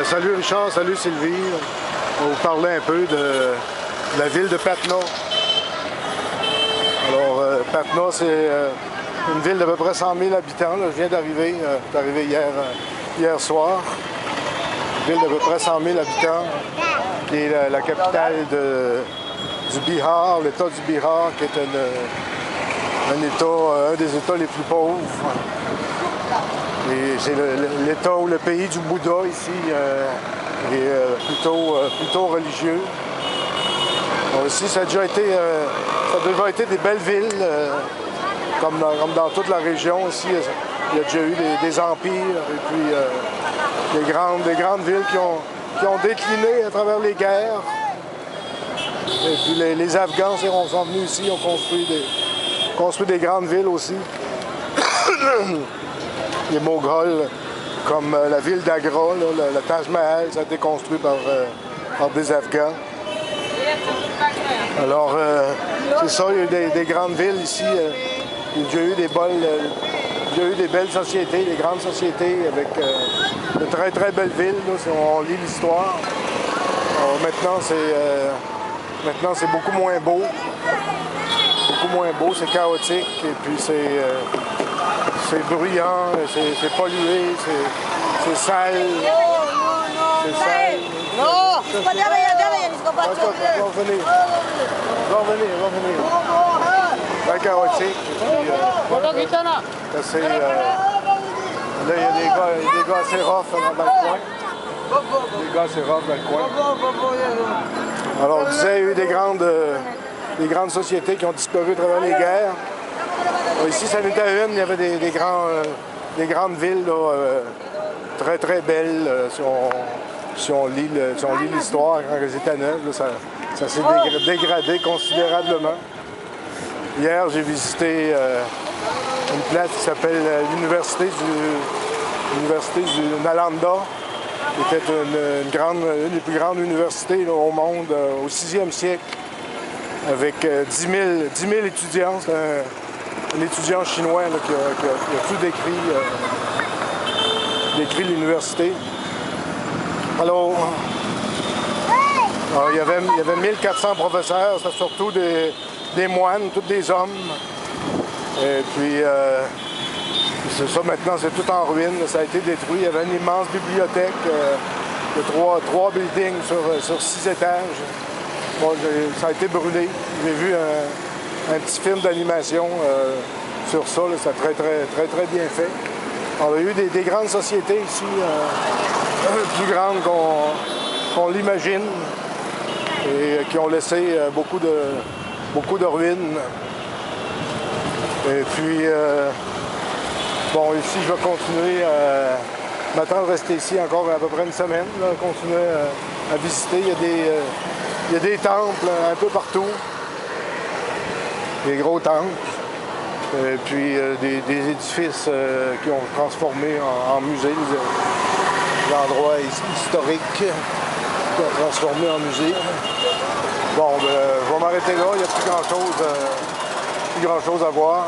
Salut Richard, salut Sylvie. On va vous parler un peu de la ville de Patna. Alors, Patna, c'est une ville d'à peu près 100 000 habitants. Là. Je viens d'arriver, hier soir. Une ville d'à peu près 100 000 habitants, qui est la capitale du Bihar, l'État du Bihar, qui est un des États les plus pauvres. Et c'est l'État ou le pays du Bouddha ici, est plutôt religieux. Alors ici, ça a déjà été des belles villes, comme dans toute la région. Ici, il y a déjà eu des empires et puis des grandes villes qui ont décliné à travers les guerres. Et puis les Afghans sont venus ici, ont construit des grandes villes aussi. Les Moghols, comme la ville d'Agra, le Taj Mahal, ça a été construit par des Afghans. Alors, c'est ça, il y a eu des grandes villes ici. Il y a eu des belles sociétés, des grandes sociétés avec de très très belles villes, là, si on lit l'histoire. Maintenant, c'est beaucoup moins beau. Beaucoup moins beau, c'est chaotique et puis c'est bruyant, c'est pollué, c'est sale. C'est sale. Non, c'est pas derrière, ils sont pas va revenir. C'est chaotique. Là, il y a des gars assez rough dans le coin. Alors, on disait, il y a eu des grandes sociétés qui ont disparu à travers les guerres. Ici, ça n'était une, il y avait des grandes villes là, très très belles. Si on lit l'histoire, quand elles étaient neuves, là, ça s'est dégradé considérablement. Hier, j'ai visité une place qui s'appelle l'Université du Nalanda, qui était une des plus grandes universités là, au monde au 6e siècle, avec 10 000 étudiants. C'est un étudiant chinois là, qui a tout décrit l'université. Alors, il y avait 1400 professeurs, c'était surtout des moines, tous des hommes. Et puis, c'est ça, maintenant, c'est tout en ruine, ça a été détruit. Il y avait une immense bibliothèque de trois buildings sur 6 étages. Bon, ça a été brûlé. J'ai vu un petit film d'animation sur ça, là, c'est très, très, très, très bien fait. Alors, il y a eu des grandes sociétés ici, plus grandes qu'on l'imagine, et qui ont laissé beaucoup de ruines. Et puis, bon, ici, je vais continuer m'attendre à rester ici encore à peu près une semaine, là, continuer à visiter. Il y a des temples un peu partout, des gros temples. Et puis des édifices qui ont transformé en musée, des endroits historiques qui ont transformé en musée. Bon, je vais m'arrêter là, il n'y a plus grand chose à voir.